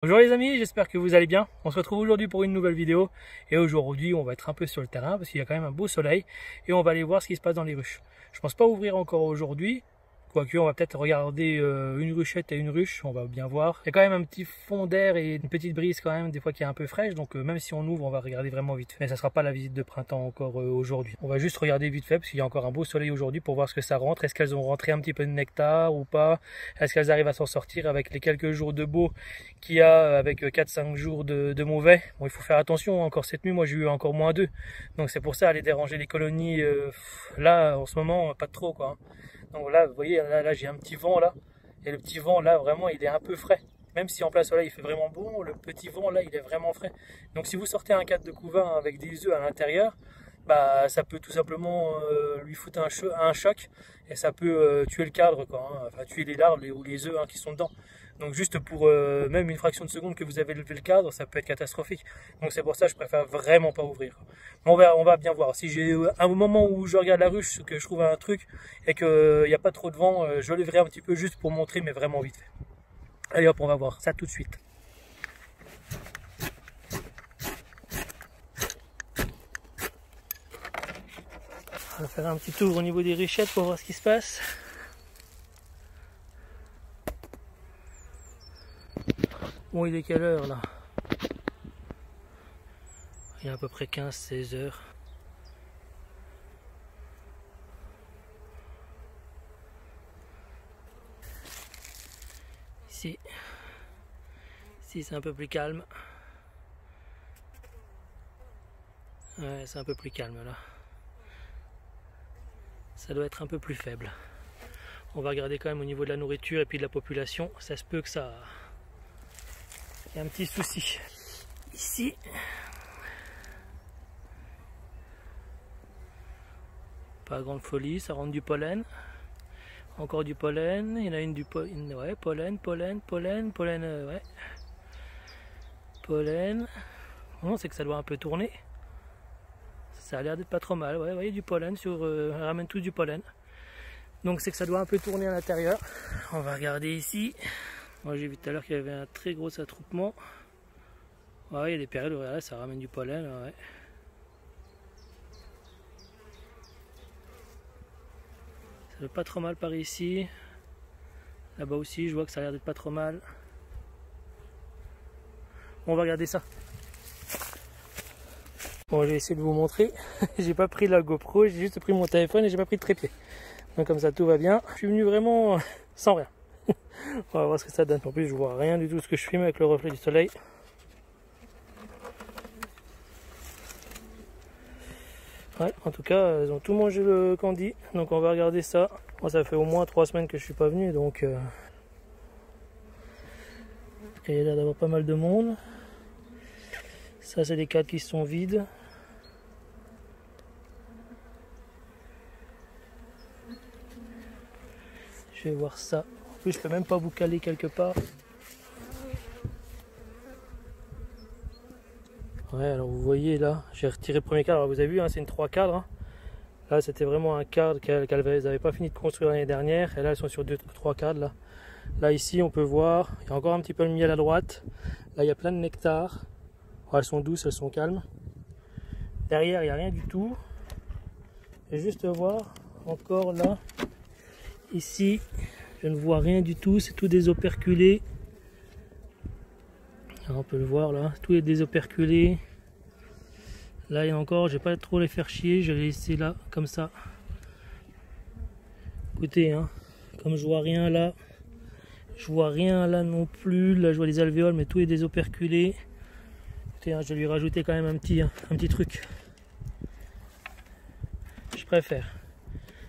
Bonjour les amis, j'espère que vous allez bien. On se retrouve aujourd'hui pour une nouvelle vidéo et aujourd'hui on va être un peu sur le terrain parce qu'il y a quand même un beau soleil et on va aller voir ce qui se passe dans les ruches. Je pense pas ouvrir encore aujourd'hui, quoique on va peut-être regarder une ruchette et une ruche, on va bien voir. Il y a quand même un petit fond d'air et une petite brise quand même, des fois qui est un peu fraîche, donc même si on ouvre on va regarder vraiment vite fait. Mais ça sera pas la visite de printemps encore aujourd'hui. On va juste regarder vite fait parce qu'il y a encore un beau soleil aujourd'hui pour voir ce que ça rentre. Est-ce qu'elles ont rentré un petit peu de nectar ou pas? Est-ce qu'elles arrivent à s'en sortir avec les quelques jours de beau qu'il y a avec 4-5 jours de mauvais? Bon, il faut faire attention, encore cette nuit moi j'ai eu encore -2, donc c'est pour ça aller déranger les colonies là en ce moment pas trop quoi. Donc là, vous voyez, là j'ai un petit vent là, et le petit vent là, vraiment, il est un peu frais. Même si en plein soleil il fait vraiment bon, le petit vent là, il est vraiment frais. Donc si vous sortez un cadre de couvain avec des œufs à l'intérieur, bah ça peut tout simplement lui foutre un choc, et ça peut tuer le cadre, quoi, hein. Enfin tuer les larves ou les œufs qui sont dedans. Donc juste pour même une fraction de seconde que vous avez levé le cadre, ça peut être catastrophique. Donc c'est pour ça que je préfère vraiment pas ouvrir. On va bien voir. Si j'ai un moment où je regarde la ruche, que je trouve un truc et qu'il n'y a pas trop de vent, je lèverai un petit peu juste pour montrer, mais vraiment vite fait. Allez hop, on va voir ça tout de suite. On va faire un petit tour au niveau des ruchettes pour voir ce qui se passe. Bon, il est quelle heure là? Il y a à peu près 15-16 heures. Ici c'est un peu plus calme. Ouais, c'est un peu plus calme là. Ça doit être un peu plus faible. On va regarder quand même au niveau de la nourriture et puis de la population. Ça se peut que ça... Il y a un petit souci. Ici, pas grande folie, ça rentre du pollen. Encore du pollen. Il y en a une du pollen. Ouais, pollen, ouais. Pollen. Bon, c'est que ça doit un peu tourner. Ça a l'air d'être pas trop mal. Ouais, vous voyez du pollen sur. Elle ramène tous du pollen. Donc c'est que ça doit un peu tourner à l'intérieur. On va regarder ici. Moi j'ai vu tout à l'heure qu'il y avait un très gros attroupement. Ouais, il y a des périodes où là, ça ramène du pollen. Ouais. Ça doit pas trop mal par ici. Là-bas aussi, je vois que ça a l'air d'être pas trop mal. On va regarder ça. Bon, je vais essayer de vous montrer. J'ai pas pris la GoPro, j'ai juste pris mon téléphone et j'ai pas pris de trépied. Donc comme ça tout va bien. Je suis venu vraiment sans rien. On va voir ce que ça donne. En plus je vois rien du tout ce que je filme avec le reflet du soleil. Ouais, en tout cas ils ont tout mangé le candy. Donc on va regarder ça. Moi ça fait au moins 3 semaines que je suis pas venu, donc il y a l'air d'avoir pas mal de monde. Ça c'est des cadres qui sont vides. Je vais voir ça. En plus je peux même pas vous caler quelque part. Ouais, alors vous voyez là, j'ai retiré le premier cadre. Alors, vous avez vu, hein, c'est une 3 cadres. Hein. Là c'était vraiment un cadre qu'elles n'avaient pas fini de construire l'année dernière. Et là elles sont sur 2-3 cadres là. Là ici on peut voir, il y a encore un petit peu de miel à droite. Là il y a plein de nectar. Oh, elles sont douces, elles sont calmes. Derrière il n'y a rien du tout. Je vais juste voir encore là. Ici je ne vois rien du tout, c'est tout des operculés. Alors, on peut le voir là, tout est des operculés. Là il y a encore, je vais pas trop les faire chier, je vais les laisser là comme ça. Écoutez, hein, comme je vois rien là, je vois rien là non plus. Là je vois les alvéoles, mais tout est des operculés. Écoutez, hein, je vais lui rajouter quand même un petit truc. Je préfère.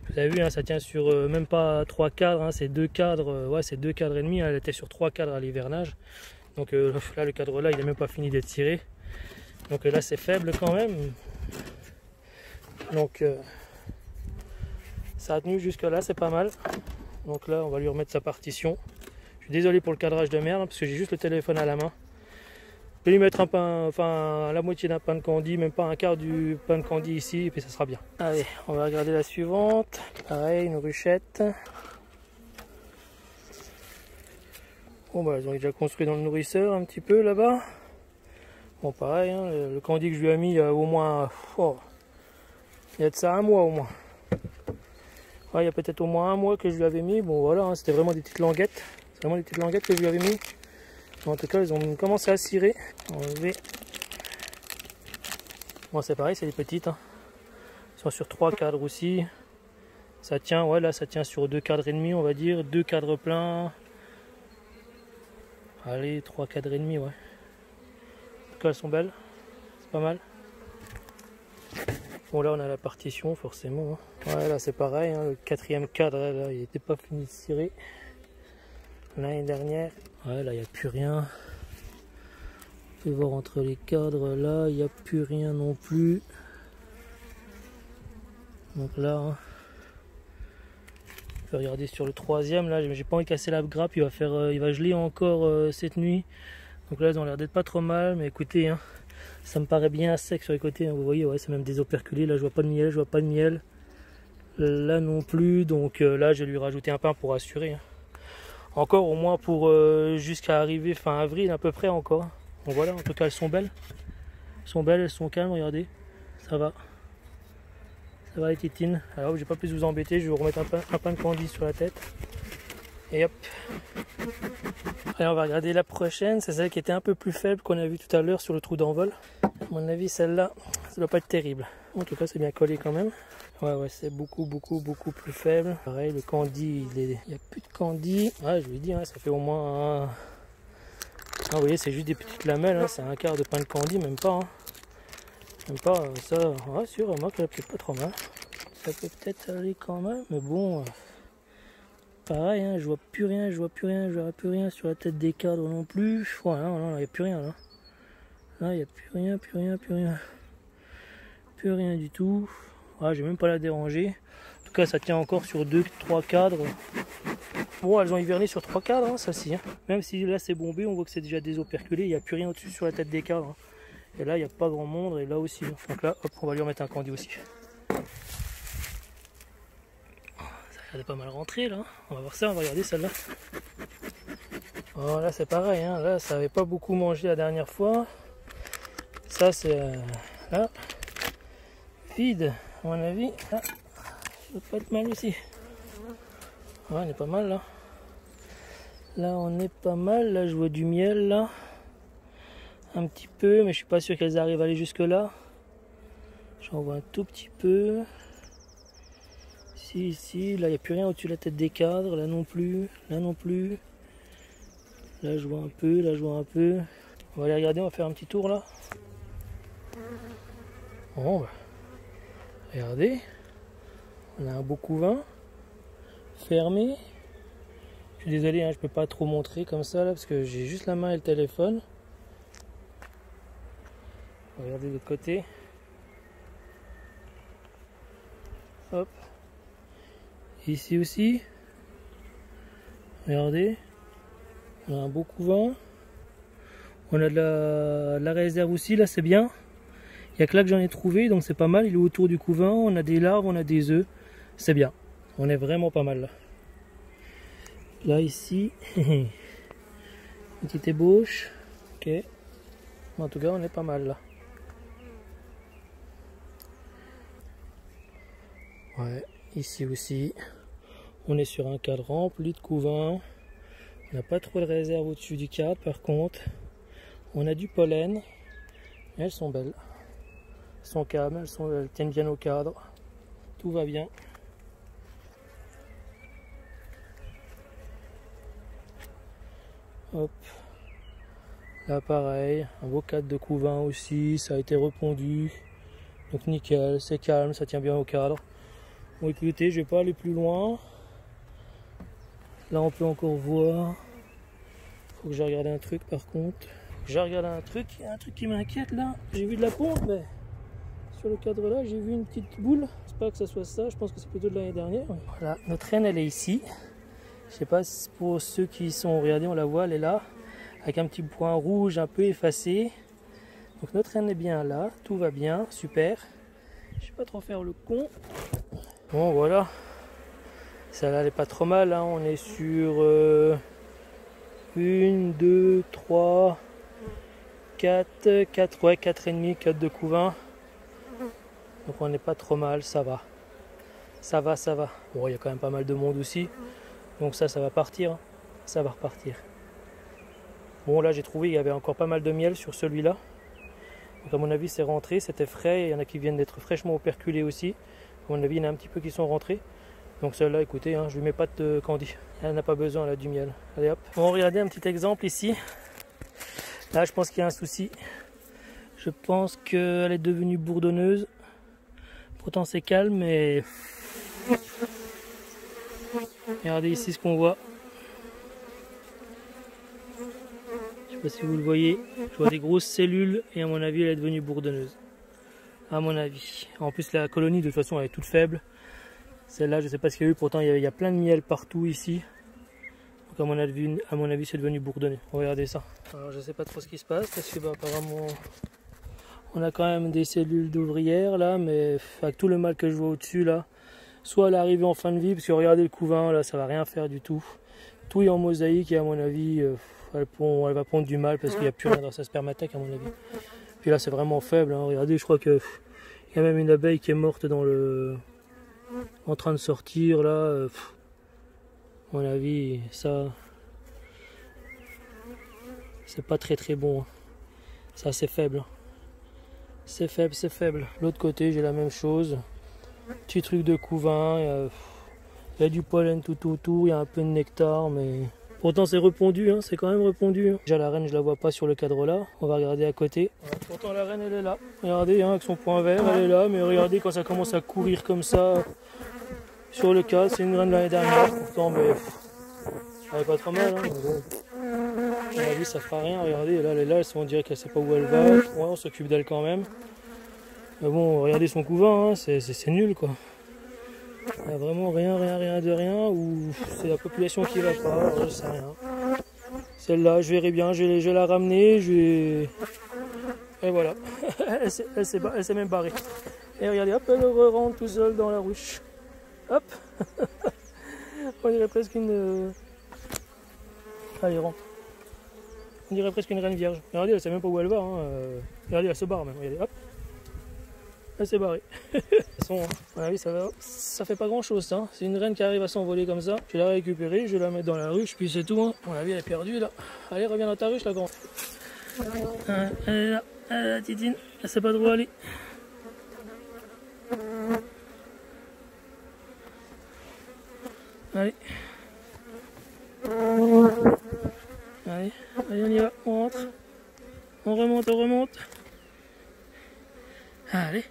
Vous avez vu, hein, ça tient sur même pas 3 cadres, hein, c'est 2 cadres, ouais c'est 2 cadres et demi, hein, elle était sur 3 cadres à l'hivernage. Donc là le cadre là il n'est même pas fini d'être tiré. Donc là c'est faible quand même. Donc ça a tenu jusque là, c'est pas mal. Donc là on va lui remettre sa partition. Je suis désolé pour le cadrage de merde parce que j'ai juste le téléphone à la main. Je vais lui mettre un pain, enfin la moitié d'un pain de candy, même pas un quart du pain de candy ici, et puis ça sera bien. Allez, on va regarder la suivante. Pareil, une ruchette. Bon bah ils ont déjà construit dans le nourrisseur un petit peu là-bas. Bon pareil, hein, le candy que je lui ai mis il y a au moins... Oh, il y a de ça un mois au moins. Ouais, il y a peut-être au moins un mois que je lui avais mis. Bon voilà, hein, c'était vraiment des petites languettes. C'est vraiment des petites languettes que je lui avais mis. En tout cas, ils ont commencé à cirer. Enlever. Bon c'est pareil, c'est des petites. Hein. Ils sont sur 3 cadres aussi. Ça tient, ouais là ça tient sur 2 cadres et demi on va dire. 2 cadres pleins. Allez, 3 cadres et demi, ouais. En tout cas, elles sont belles. C'est pas mal. Bon, là, on a la partition, forcément. Hein. Ouais, là, c'est pareil. Hein. Le 4e cadre, là, il n'était pas fini de cirer. L'année dernière. Ouais, là, il n'y a plus rien. On peut voir entre les cadres, là, il n'y a plus rien non plus. Donc là, hein. On peut regarder sur le 3e. Là, j'ai pas envie de casser la grappe. Il va geler encore cette nuit. Donc là, ils ont l'air d'être pas trop mal. Mais écoutez, hein, ça me paraît bien sec sur les côtés. Hein. Vous voyez, ouais, c'est même des operculés. Là, je vois pas de miel. Je vois pas de miel. Là non plus. Donc là, je vais lui rajouter un pain pour assurer. Hein. Encore au moins pour jusqu'à arriver fin avril à peu près encore. Donc voilà, en tout cas, elles sont belles. Elles sont belles, elles sont calmes. Regardez, ça va. Ça va les titines. Alors, je vais pas plus vous embêter. Je vais vous remettre un pain de candy sur la tête. Et hop. Allez, on va regarder la prochaine. C'est celle qui était un peu plus faible qu'on a vu tout à l'heure sur le trou d'envol. À mon avis, celle-là, ça doit pas être terrible. En tout cas, c'est bien collé quand même. Ouais, c'est beaucoup plus faible. Pareil, le candy, il n'y a plus de candy. Ouais, je lui dis, hein, ça fait au moins un... Ah, vous voyez, c'est juste des petites lamelles. Hein, c'est un quart de pain de candy, même pas. Hein. Même pas, ça... Ouais, sûr, remarque, elle est peut-être pas trop mal. Ça peut peut-être aller quand même, mais bon... Pareil, hein, je vois plus rien, je verrai plus rien sur la tête des cadres non plus. Voilà, il n'y a plus rien là. Là, il n'y a plus rien. Plus rien du tout. Ouais, je vais même pas la déranger. En tout cas, ça tient encore sur 2-3 cadres. Bon, elles ont hiverné sur 3 cadres, hein, ça ci. Hein. Même si là c'est bombé, on voit que c'est déjà désoperculé. Il n'y a plus rien au-dessus sur la tête des cadres. Hein. Et là, il n'y a pas grand monde. Et là aussi. Hein. Donc là, hop, on va lui remettre un candy aussi. Elle est pas mal rentrée là, on va voir ça, on va regarder celle-là. Oh, là c'est pareil, hein. Là ça avait pas beaucoup mangé la dernière fois. Ça c'est là, vide à mon avis. Là, ça doit pas être mal aussi. Ouais, on est pas mal là. Là on est pas mal, là je vois du miel là. Un petit peu, mais je suis pas sûr qu'elles arrivent à aller jusque là. J'en vois un tout petit peu. Ici, là il n'y a plus rien au-dessus de la tête des cadres, là non plus, là non plus. Là je vois un peu, là je vois un peu. On va aller regarder, on va faire un petit tour là. Bon bah, regardez, on a un beau couvain, fermé. Je suis désolé, hein, je peux pas trop montrer comme ça là, parce que j'ai juste la main et le téléphone. Regardez de l'autre côté. Hop. Ici aussi, regardez, on a un beau couvain, on a de la réserve aussi, là c'est bien, il n'y a que là que j'en ai trouvé, donc c'est pas mal, il est autour du couvain, on a des larves, on a des œufs, c'est bien, on est vraiment pas mal là. Là ici, une petite ébauche, ok, en tout cas on est pas mal là. Ouais. Ici aussi, on est sur un cadre rempli de couvain. On n'a pas trop de réserve au-dessus du cadre. Par contre, on a du pollen. Et elles sont belles. Elles sont calmes, elles tiennent bien au cadre. Tout va bien. Hop. Là pareil, un beau cadre de couvain aussi. Ça a été repondu. Donc nickel, c'est calme, ça tient bien au cadre. Bon écoutez, je vais pas aller plus loin. Là on peut encore voir. Faut que je regarde un truc par contre. J'ai regardé un truc, il y a un truc qui m'inquiète là. J'ai vu de la pompe, mais sur le cadre là, j'ai vu une petite boule. J'espère que ça soit ça, je pense que c'est plutôt de l'année dernière. Voilà, notre reine elle est ici. Je sais pas si pour ceux qui sont, regardez, on la voit, elle est là. Avec un petit point rouge un peu effacé. Donc notre reine est bien là, tout va bien, super. Je vais pas trop faire le con. Bon voilà, celle-là elle est pas trop mal, hein. On est sur 1, 2, 3, 4, ouais, 4,5, 4 de couvain. Donc on n'est pas trop mal, ça va. Ça va, ça va. Bon, il y a quand même pas mal de monde aussi. Donc ça va partir. Hein. Ça va repartir. Bon, là j'ai trouvé, il y avait encore pas mal de miel sur celui-là. Donc à mon avis c'est rentré, c'était frais. Il y en a qui viennent d'être fraîchement operculés aussi. À mon avis il y en a un petit peu qui sont rentrés. Donc celle-là, écoutez, hein, je lui mets pas de candy. Elle n'a pas besoin là du miel. Allez hop. Bon, regardez un petit exemple ici. Là je pense qu'il y a un souci. Je pense qu'elle est devenue bourdonneuse. Pourtant c'est calme, mais... Regardez ici ce qu'on voit. Je sais pas si vous le voyez. Je vois des grosses cellules et à mon avis elle est devenue bourdonneuse. À mon avis. En plus la colonie de toute façon elle est toute faible. Celle-là je sais pas ce qu'il y a eu. Pourtant il y a plein de miel partout ici. Donc à mon avis c'est devenu bourdonneux. Regardez ça. Alors je sais pas trop ce qui se passe parce que bah, apparemment on a quand même des cellules d'ouvrières là. Mais avec tout le mal que je vois au-dessus là. Soit elle est arrivée en fin de vie, parce que regardez le couvain, là ça va rien faire du tout. Tout est en mosaïque et à mon avis, elle va pondre du mal parce qu'il n'y a plus rien dans sa spermathèque à mon avis. Puis là c'est vraiment faible, hein. Regardez, je crois qu'il y a même une abeille qui est morte en train de sortir là. À mon avis, ça, c'est pas très bon. Hein. Ça c'est faible. Hein. C'est faible, c'est faible. L'autre côté, j'ai la même chose. Petit truc de couvain, il y a du pollen tout autour, il y a un peu de nectar, mais pourtant c'est répondu, hein, c'est quand même répondu. Hein. Déjà la reine je la vois pas sur le cadre là, on va regarder à côté. Ouais, pourtant la reine elle est là, regardez hein, avec son point vert elle est là, mais regardez quand ça commence à courir comme ça sur le cadre, c'est une reine de l'année dernière, pourtant mais elle est pas trop mal. Hein, bon. À mon avis ça fera rien, regardez, là elle est là, on dirait qu'elle sait pas où elle va, ouais, on s'occupe d'elle quand même. Mais bon, regardez son couvain, hein, c'est nul quoi. Il n'y a vraiment rien de rien, ou c'est la population qui va pas, alors je sais rien. Celle-là, je verrai bien, je vais la ramener, et voilà. elle s'est même barrée. Et regardez, hop, elle rentre tout seule dans la ruche. Hop. On dirait presque une... Allez, rentre. On dirait presque une reine vierge. Regardez, elle sait même pas où elle va. Hein. Regardez, elle se barre même. Regardez, hop. Elle s'est barrée. De toute façon, à mon avis, ça fait pas grand chose. Hein. C'est une reine qui arrive à s'envoler comme ça. Je vais la récupérer, je vais la mettre dans la ruche, puis c'est tout. Hein. À mon avis, elle est perdue là. Allez, reviens dans ta ruche, la grande. Elle est là, la titine. Elle sait pas trop où aller. Allez. Allez, on y va, on rentre. On remonte. Allez.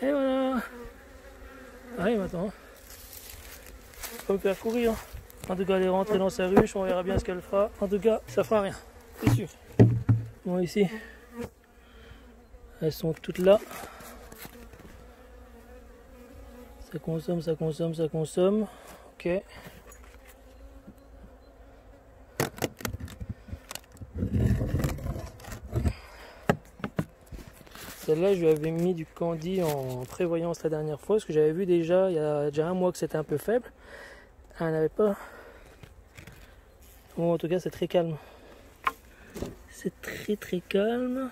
Et voilà. Allez maintenant. Faut me faire courir. En tout cas, elle est rentrée dans sa ruche, on verra bien ce qu'elle fera. En tout cas, ça fera rien, c'est sûr. Bon, ici, elles sont toutes là. Ça consomme. Ok. Celle-là, je lui avais mis du candy en prévoyance la dernière fois, parce que j'avais vu déjà, il y a déjà un mois que c'était un peu faible. Elle n'avait pas... Bon, en tout cas, c'est très calme. C'est très calme.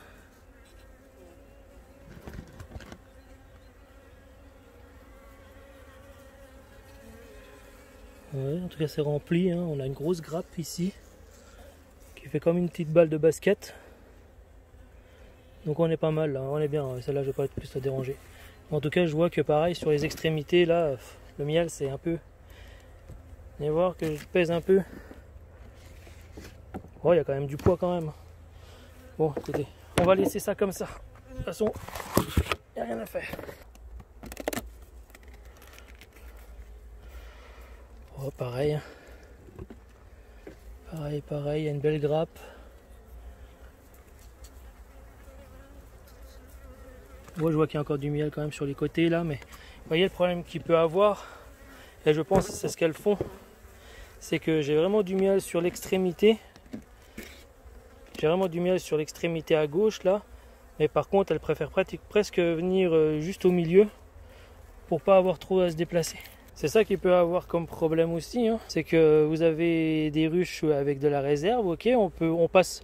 Ouais, en tout cas, c'est rempli. Hein. On a une grosse grappe ici, qui fait comme une petite balle de basket. Donc on est pas mal là, on est bien, celle-là je vais pas être plus à déranger. En tout cas je vois que pareil sur les extrémités là, le miel c'est un peu... Vous allez voir que je pèse un peu. Oh il y a quand même du poids quand même. Bon écoutez, on va laisser ça comme ça. De toute façon, il n'y a rien à faire. Oh pareil. Pareil, il y a une belle grappe. Moi je vois qu'il y a encore du miel quand même sur les côtés là, mais vous voyez le problème qu'il peut avoir, et je pense que c'est ce qu'elles font, c'est que j'ai vraiment du miel sur l'extrémité. J'ai vraiment du miel sur l'extrémité à gauche là, mais par contre elle préfère presque venir juste au milieu. pour pas avoir trop à se déplacer. C'est ça qui peut avoir comme problème aussi, hein. C'est que vous avez des ruches avec de la réserve, ok, on passe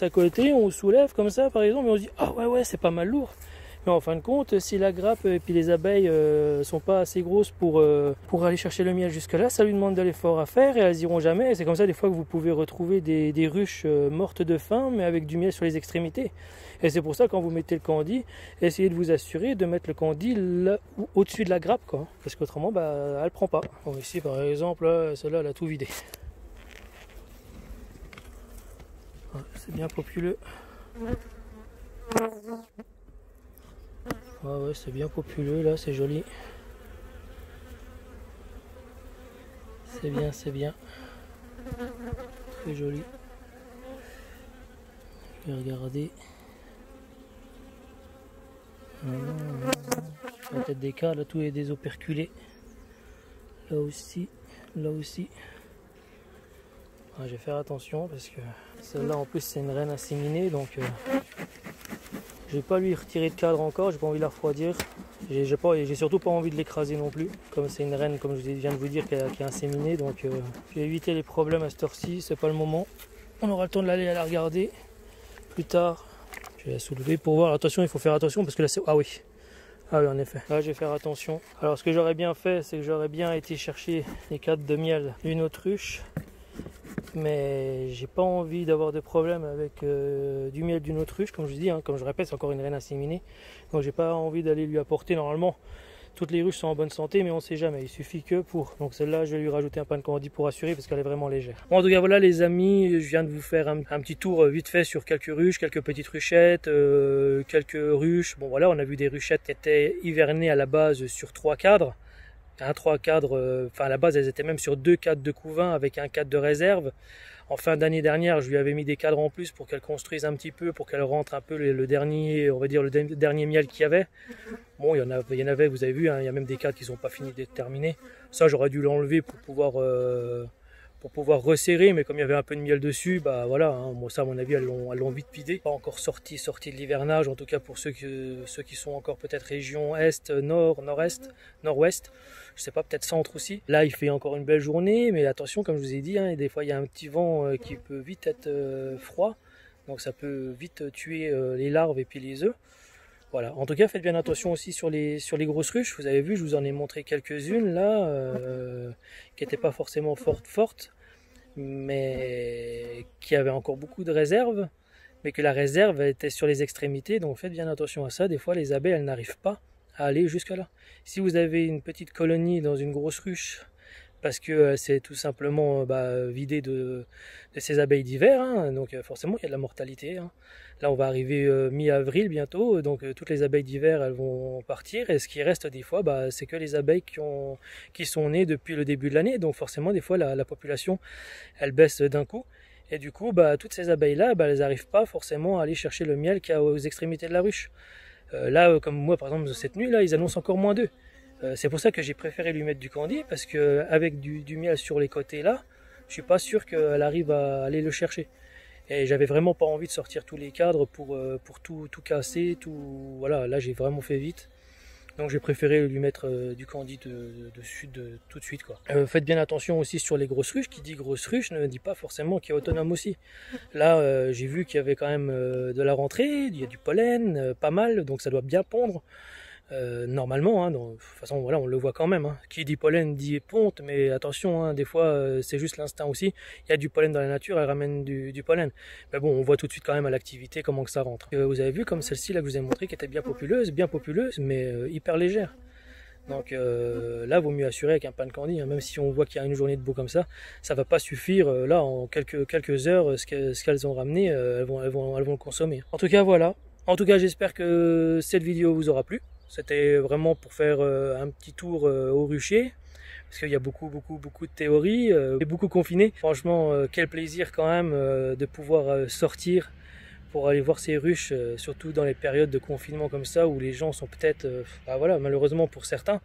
à côté, on soulève comme ça par exemple, et on se dit ah ouais c'est pas mal lourd. Mais en fin de compte, si la grappe et puis les abeilles sont pas assez grosses pour aller chercher le miel jusque là, ça lui demande de l'effort à faire et elles iront jamais. Et c'est comme ça des fois que vous pouvez retrouver des ruches mortes de faim mais avec du miel sur les extrémités. Et c'est pour ça quand vous mettez le candi, essayez de vous assurer de mettre le candi là au-dessus de la grappe, quoi. Parce qu'autrement elle prend pas. Bon, ici par exemple, celle-là elle a tout vidé. Ouais, c'est bien populeux. Ouais, c'est bien populeux là, c'est joli. C'est bien. Très joli. Je vais regarder. La tête des cas, là tout est des operculés. Là aussi. Je vais faire attention parce que celle-là en plus c'est une reine inséminée, donc je vais pas lui retirer de cadre encore, j'ai pas envie de la refroidir. J'ai surtout pas envie de l'écraser non plus, comme c'est une reine, comme je viens de vous dire, qui est inséminée, donc je vais éviter les problèmes à cette heure-ci, c'est pas le moment. On aura le temps de l'aller à la regarder plus tard. Je vais la soulever pour voir. Attention, il faut faire attention parce que là c'est... Ah oui en effet, là je vais faire attention. Alors ce que j'aurais bien fait, c'est que j'aurais bien été chercher les cadres de miel d'une autruche, mais j'ai pas envie d'avoir de problème avec du miel d'une autruche, comme je dis, hein, comme je répète, c'est encore une reine inséminée, donc j'ai pas envie d'aller lui apporter. Normalement toutes les ruches sont en bonne santé, mais on sait jamais, il suffit que pour. Donc celle-là je vais lui rajouter un pain de candi pour assurer, parce qu'elle est vraiment légère. Bon, en tout cas voilà les amis, je viens de vous faire un petit tour vite fait sur quelques ruches, quelques petites ruchettes, quelques ruches. Bon voilà, on a vu des ruchettes qui étaient hivernées à la base sur 3 cadres. 3 cadres, à la base elles étaient même sur 2 cadres de couvain avec un cadre de réserve. En fin d'année dernière, je lui avais mis des cadres en plus pour qu'elle construise un petit peu, pour qu'elle rentre un peu le dernier, on va dire le dernier miel qu'il y avait. Bon, il y en avait, vous avez vu, hein, il y a même des cadres qui sont pas finis d'être terminés. Ça, j'aurais dû l'enlever pour pouvoir resserrer, mais comme il y avait un peu de miel dessus, voilà, hein, moi ça à mon avis elles l'ont vite vidé. Pas encore sorti de l'hivernage, en tout cas pour ceux qui sont encore peut-être région est, nord, nord-est, nord-ouest, je sais pas, peut-être centre aussi. Là il fait encore une belle journée, mais attention comme je vous ai dit, hein, des fois il y a un petit vent qui peut vite être froid, donc ça peut vite tuer les larves et puis les œufs. Voilà. En tout cas, faites bien attention aussi sur les grosses ruches. Vous avez vu, je vous en ai montré quelques-unes là, qui n'étaient pas forcément fortes, mais qui avaient encore beaucoup de réserve, mais que la réserve était sur les extrémités. Donc faites bien attention à ça. Des fois, les abeilles, elles n'arrivent pas à aller jusque là. Si vous avez une petite colonie dans une grosse ruche, parce que c'est tout simplement vidé de ces abeilles d'hiver, hein, donc forcément il y a de la mortalité, hein. Là on va arriver mi-avril bientôt, donc toutes les abeilles d'hiver elles vont partir, et ce qui reste des fois c'est que les abeilles qui sont nées depuis le début de l'année, donc forcément des fois la population elle baisse d'un coup, et du coup toutes ces abeilles là elles n'arrivent pas forcément à aller chercher le miel qu'il y a aux extrémités de la ruche. Là comme moi par exemple cette nuit là ils annoncent encore moins d'œufs. C'est pour ça que j'ai préféré lui mettre du candi, parce qu'avec du miel sur les côtés là, je suis pas sûr qu'elle arrive à aller le chercher. Et j'avais vraiment pas envie de sortir tous les cadres pour tout casser, tout. Voilà, là j'ai vraiment fait vite. Donc j'ai préféré lui mettre du candi dessus tout de suite, quoi. Faites bien attention aussi sur les grosses ruches. Qui dit grosse ruche ne dit pas forcément qu'il est autonome aussi. Là j'ai vu qu'il y avait quand même de la rentrée, il y a du pollen, pas mal, donc ça doit bien pondre. Normalement, hein, de toute façon voilà, on le voit quand même, hein. Qui dit pollen dit ponte, mais attention, hein, des fois c'est juste l'instinct aussi. Il y a du pollen dans la nature, elle ramène du pollen, mais bon, on voit tout de suite quand même à l'activité comment que ça rentre. Vous avez vu comme celle-ci là que je vous ai montré, qui était bien populeuse, mais hyper légère. Donc là vaut mieux assurer avec un pain de candi, hein. Même si on voit qu'il y a une journée de beau comme ça va pas suffire. Là en quelques heures ce qu'elles ont ramené, elles vont le consommer. En tout cas voilà, j'espère que cette vidéo vous aura plu. C'était vraiment pour faire un petit tour au rucher, parce qu'il y a beaucoup de théories, et beaucoup confiné. Franchement, quel plaisir quand même de pouvoir sortir pour aller voir ces ruches, surtout dans les périodes de confinement comme ça, où les gens sont peut-être, voilà, malheureusement pour certains,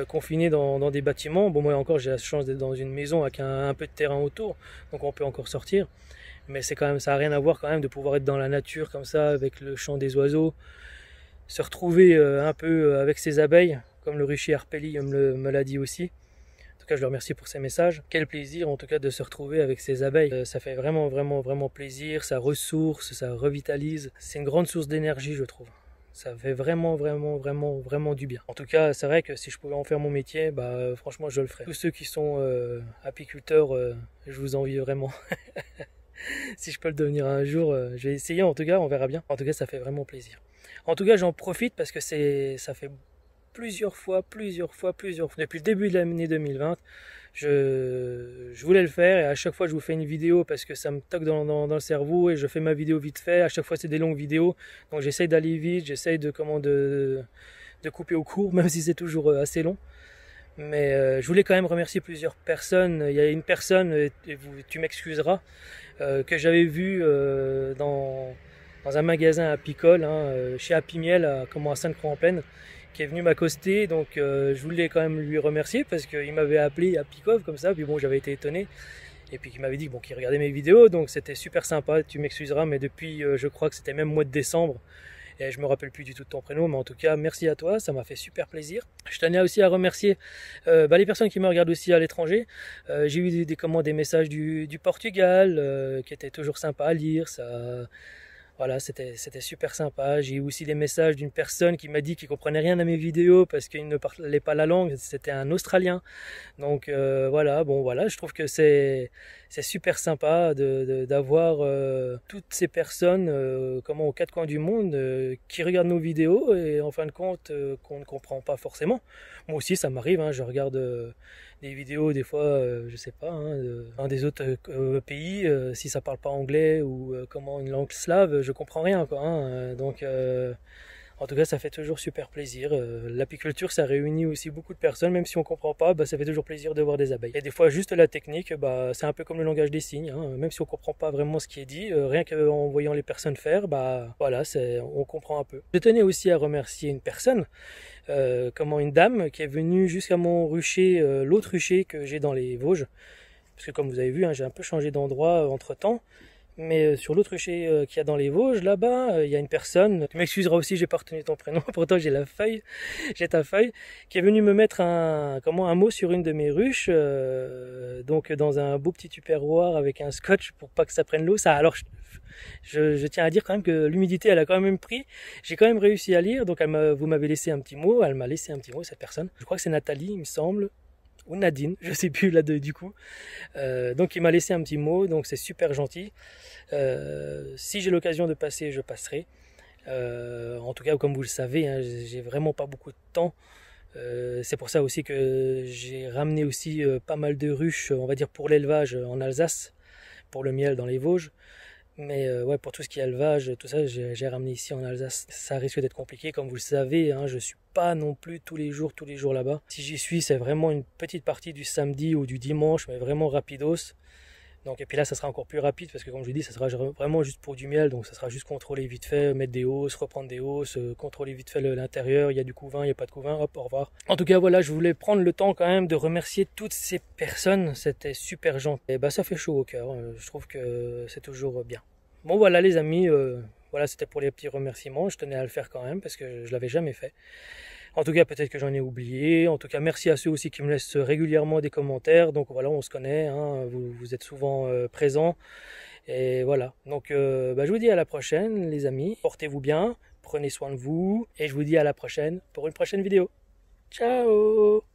confinés dans des bâtiments. Bon, moi encore j'ai la chance d'être dans une maison avec un peu de terrain autour, donc on peut encore sortir. Mais c'est quand même, ça n'a rien à voir quand même de pouvoir être dans la nature comme ça, avec le chant des oiseaux, se retrouver un peu avec ses abeilles, comme le rucher Arpelli me l'a dit aussi. En tout cas, je le remercie pour ses messages. Quel plaisir en tout cas de se retrouver avec ces abeilles. Ça fait vraiment plaisir, ça ressource, ça revitalise. C'est une grande source d'énergie, je trouve. Ça fait vraiment du bien. En tout cas, c'est vrai que si je pouvais en faire mon métier, bah franchement, je le ferais. Tous ceux qui sont apiculteurs, je vous envie vraiment. Si je peux le devenir un jour, je vais essayer en tout cas, on verra bien. En tout cas, ça fait vraiment plaisir. En tout cas, j'en profite parce que ça fait plusieurs fois, depuis le début de l'année 2020, je voulais le faire et à chaque fois je vous fais une vidéo parce que ça me toque dans le cerveau et je fais ma vidéo vite fait. À chaque fois c'est des longues vidéos, donc j'essaye d'aller vite, j'essaye de couper au court, même si c'est toujours assez long. Mais je voulais quand même remercier plusieurs personnes. Il y a une personne, et tu m'excuseras, que j'avais vue dans un magasin apicole, chez Happy Miel, à Sainte-Croix-en-Plaine, qui est venu m'accoster. Donc je voulais quand même lui remercier parce qu'il m'avait appelé Apicov comme ça. Puis bon, j'avais été étonné. Et puis il m'avait dit qu'il regardait mes vidéos, donc c'était super sympa. Tu m'excuseras, mais depuis, je crois que c'était même mois de décembre. Et je me rappelle plus du tout de ton prénom, mais en tout cas, merci à toi, ça m'a fait super plaisir. Je tenais aussi à remercier les personnes qui me regardent aussi à l'étranger. J'ai eu des messages du Portugal, qui étaient toujours sympas à lire. Voilà, c'était super sympa. J'ai eu aussi des messages d'une personne qui m'a dit qu'il comprenait rien à mes vidéos parce qu'il ne parlait pas la langue. C'était un Australien. Donc voilà, je trouve que c'est super sympa d'avoir toutes ces personnes aux quatre coins du monde qui regardent nos vidéos et en fin de compte qu'on ne comprend pas forcément. Moi aussi, ça m'arrive, je regarde des vidéos des fois, je sais pas, des autres pays, si ça parle pas anglais ou une langue slave, je comprends rien quoi. Donc en tout cas, ça fait toujours super plaisir. L'apiculture, ça réunit aussi beaucoup de personnes, même si on comprend pas, ça fait toujours plaisir de voir des abeilles. Et des fois, juste la technique, c'est un peu comme le langage des signes, même si on comprend pas vraiment ce qui est dit, rien qu'en voyant les personnes faire, voilà, on comprend un peu. Je tenais aussi à remercier une personne, une dame qui est venue jusqu'à mon rucher, l'autre rucher que j'ai dans les Vosges, parce que comme vous avez vu, j'ai un peu changé d'endroit entre temps. Mais sur l'autre rucher qu'il y a dans les Vosges, là-bas, il y a une personne, tu m'excuseras aussi, j'ai pas retenu ton prénom, pourtant j'ai ta feuille, qui est venue me mettre un mot sur une de mes ruches, donc dans un beau petit tupperware avec un scotch pour pas que ça prenne l'eau. Alors je tiens à dire quand même que l'humidité, elle a quand même pris, j'ai quand même réussi à lire, donc vous m'avez laissé un petit mot, elle m'a laissé un petit mot, cette personne. Je crois que c'est Nathalie, il me semble. Ou Nadine, je sais plus là du coup. Donc il m'a laissé un petit mot, donc c'est super gentil. Si j'ai l'occasion de passer, je passerai. En tout cas, comme vous le savez, j'ai vraiment pas beaucoup de temps. C'est pour ça aussi que j'ai ramené aussi pas mal de ruches, on va dire pour l'élevage en Alsace, pour le miel dans les Vosges. Mais pour tout ce qui est élevage, tout ça, j'ai ramené ici en Alsace. Ça risque d'être compliqué, comme vous le savez, je suis pas non plus tous les jours là-bas. Si j'y suis, c'est vraiment une petite partie du samedi ou du dimanche, mais vraiment rapidos. Donc, et puis là, ça sera encore plus rapide parce que comme je vous dis, ça sera vraiment juste pour du miel. Donc ça sera juste contrôler vite fait, mettre des hausses, reprendre des hausses, contrôler vite fait l'intérieur. Il y a du couvain, il n'y a pas de couvain, hop, au revoir. En tout cas, voilà, je voulais prendre le temps quand même de remercier toutes ces personnes. C'était super gentil. Et ça fait chaud au cœur. Je trouve que c'est toujours bien. Bon voilà les amis, voilà, c'était pour les petits remerciements. Je tenais à le faire quand même parce que je l'avais jamais fait. En tout cas, peut-être que j'en ai oublié. En tout cas, merci à ceux aussi qui me laissent régulièrement des commentaires. Donc voilà, on se connaît, vous êtes souvent présents. Et voilà, donc je vous dis à la prochaine les amis. Portez-vous bien, prenez soin de vous. Et je vous dis à la prochaine pour une prochaine vidéo. Ciao!